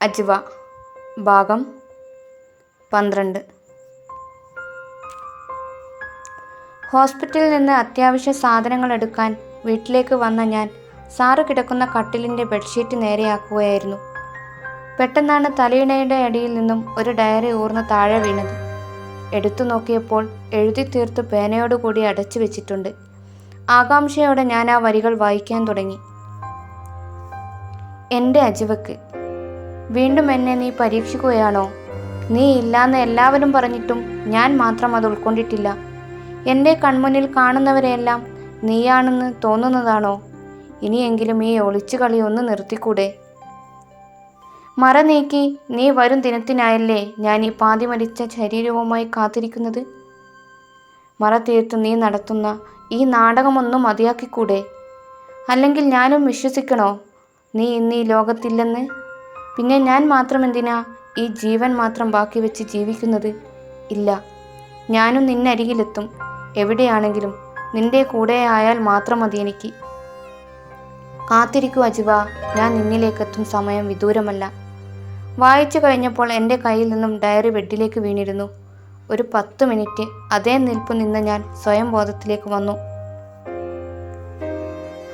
അജ്വ ഭാഗം 12. ഹോസ്പിറ്റലിൽ നിന്ന് അത്യാവശ്യ സാധനങ്ങൾ എടുക്കാൻ വീട്ടിലേക്ക് വന്ന ഞാൻ സാറ് കിടക്കുന്ന കട്ടിലിൻ്റെ ബെഡ്ഷീറ്റ് നേരെയാക്കുകയായിരുന്നു. പെട്ടെന്നാണ് തലയിണയുടെ അടിയിൽ നിന്നും ഒരു ഡയറി ഊർന്ന് താഴെ വീണത്. എടുത്തു നോക്കിയപ്പോൾ എഴുതി തീർത്ത് പേനയോടുകൂടി അടച്ചു വെച്ചിട്ടുണ്ട്. ആകാംക്ഷയോടെ ഞാൻ ആ വരികൾ വായിക്കാൻ തുടങ്ങി. എൻ്റെ അജ്വക്ക്, വീണ്ടും എന്നെ നീ പരീക്ഷിക്കുകയാണോ? നീ ഇല്ലാന്ന് എല്ലാവരും പറഞ്ഞിട്ടും ഞാൻ മാത്രം അത് ഉൾക്കൊണ്ടിട്ടില്ല. എൻ്റെ കൺമുന്നിൽ കാണുന്നവരെയെല്ലാം നീയാണെന്ന് തോന്നുന്നതാണോ? ഇനിയെങ്കിലും ഈ ഒളിച്ചുകളി ഒന്ന് നിർത്തിക്കൂടെ? മറ നീക്കി നീ വരും ദിനത്തിനായല്ലേ ഞാൻ ഈ പാതി മരിച്ച ശരീരവുമായി കാത്തിരിക്കുന്നത്. മറ തീർത്ത് നീ നടത്തുന്ന ഈ നാടകമൊന്നും മതിയാക്കിക്കൂടെ? അല്ലെങ്കിൽ ഞാനും വിശ്വസിക്കണോ നീ ഇന്ന് ഈ ലോകത്തില്ലെന്ന്? പിന്നെ ഞാൻ മാത്രം എന്തിനാ ഈ ജീവൻ മാത്രം ബാക്കി വെച്ച് ജീവിക്കുന്നത്? ഇല്ല, ഞാനും നിന്നരികിലെത്തും. എവിടെയാണെങ്കിലും നിന്റെ കൂടെ ആയാൽ മാത്രം മതി എനിക്ക്. കാത്തിരിക്കൂ അജ്വ, ഞാൻ നിന്നിലേക്കെത്തും. സമയം വിദൂരമല്ല. വായിച്ചു കഴിഞ്ഞപ്പോൾ എൻ്റെ കയ്യിൽ നിന്നും ഡയറി ബെഡിലേക്ക് വീണിരുന്നു. ഒരു 10 മിനിറ്റ് അതേ നിൽപ്പ് നിന്ന് ഞാൻ സ്വയം ബോധത്തിലേക്ക് വന്നു.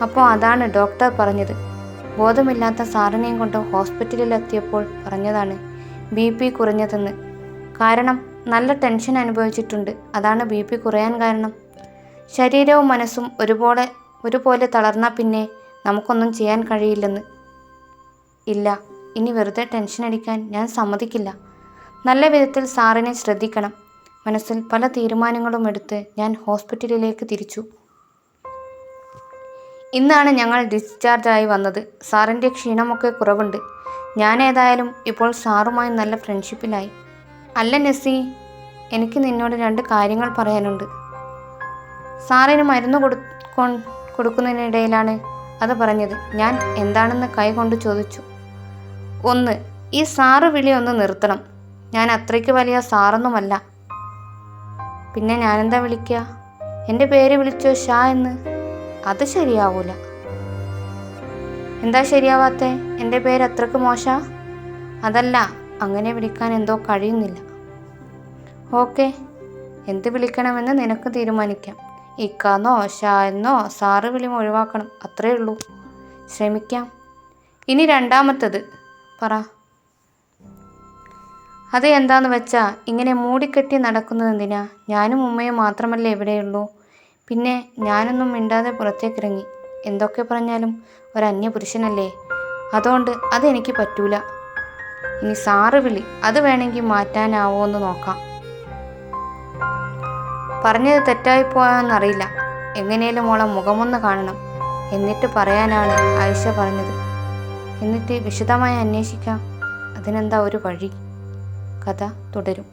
അപ്പോൾ അതാണ് ഡോക്ടർ പറഞ്ഞത്. ബോധമില്ലാത്ത സാറിനെയും കൊണ്ട് ഹോസ്പിറ്റലിലെത്തിയപ്പോൾ പറഞ്ഞതാണ് BP കുറഞ്ഞതെന്ന്. കാരണം നല്ല ടെൻഷൻ അനുഭവിച്ചിട്ടുണ്ട്. അതാണ് BP കുറയാൻ കാരണം. ശരീരവും മനസ്സും ഒരുപോലെ തളർന്നാൽ പിന്നെ നമുക്കൊന്നും ചെയ്യാൻ കഴിയില്ലെന്ന്. ഇല്ല, ഇനി വെറുതെ ടെൻഷൻ അടിക്കാൻ ഞാൻ സമ്മതിക്കില്ല. നല്ല വിധത്തിൽ സാറിനെ ശ്രദ്ധിക്കണം. മനസ്സിൽ പല തീരുമാനങ്ങളും എടുത്ത് ഞാൻ ഹോസ്പിറ്റലിലേക്ക് തിരിച്ചു. ഇന്നാണ് ഞങ്ങൾ ഡിസ്ചാർജായി വന്നത്. സാറിൻ്റെ ക്ഷീണമൊക്കെ കുറവുണ്ട്. ഞാൻ ഏതായാലും ഇപ്പോൾ സാറുമായി നല്ല ഫ്രണ്ട്ഷിപ്പിലായി. അല്ല നെസ്സി, എനിക്ക് നിന്നോട് 2 കാര്യങ്ങൾ പറയാനുണ്ട്. സാറിന് മരുന്ന് കൊടുക്കുന്നതിനിടയിലാണ് അത് പറഞ്ഞത്. ഞാൻ എന്താണെന്ന് കൈകൊണ്ട് ചോദിച്ചു. 1, ഈ സാറ് വിളി ഒന്ന് നിർത്തണം. ഞാൻ അത്രയ്ക്ക് വലിയ സാറൊന്നുമല്ല. പിന്നെ ഞാനെന്താ വിളിക്കുക? എൻ്റെ പേര് വിളിച്ചോ ഷാ എന്ന്. അത് ശരിയാവൂല. എന്താ ശരിയാവാത്തെ? എൻ്റെ പേര് അത്രക്ക് മോശ? അതല്ല, അങ്ങനെ വിളിക്കാൻ എന്തോ കഴിയുന്നില്ല. ഓക്കെ, എന്ത് വിളിക്കണമെന്ന് നിനക്ക് തീരുമാനിക്കാം. ഇക്കാന്നോ ഷാ എന്നോ സാറ് വിളി ഒഴിവാക്കണം, അത്രേ ഉള്ളൂ. ശ്രമിക്കാം. ഇനി 2ാമത്തത് പറ. അത് എന്താന്ന് വെച്ചാൽ ഇങ്ങനെ മൂടിക്കെട്ടി നടക്കുന്നത് എന്തിനാ? ഞാനും ഉമ്മയും മാത്രമല്ലേ ഇവിടെയുള്ളൂ. പിന്നെ ഞാനൊന്നും മിണ്ടാതെ പുറത്തേക്കിറങ്ങി. എന്തൊക്കെ പറഞ്ഞാലും ഒരു അന്യപുരുഷനല്ലേ, അതുകൊണ്ട് അതെനിക്ക് പറ്റൂല. ഇനി സാറ് വിളി, അത് വേണമെങ്കിൽ മാറ്റാനാവോ എന്ന് നോക്കാം. പറഞ്ഞത് തെറ്റായിപ്പോയെന്നറിയില്ല. എങ്ങനെയും മോളെ മുഖമൊന്ന് കാണണം, എന്നിട്ട് പറയാനാണ് ആയിഷ പറഞ്ഞത്. എന്നിട്ട് വിശദമായി അന്വേഷിക്കാം. അതിനെന്താ ഒരു വഴി? കഥ തുടരും.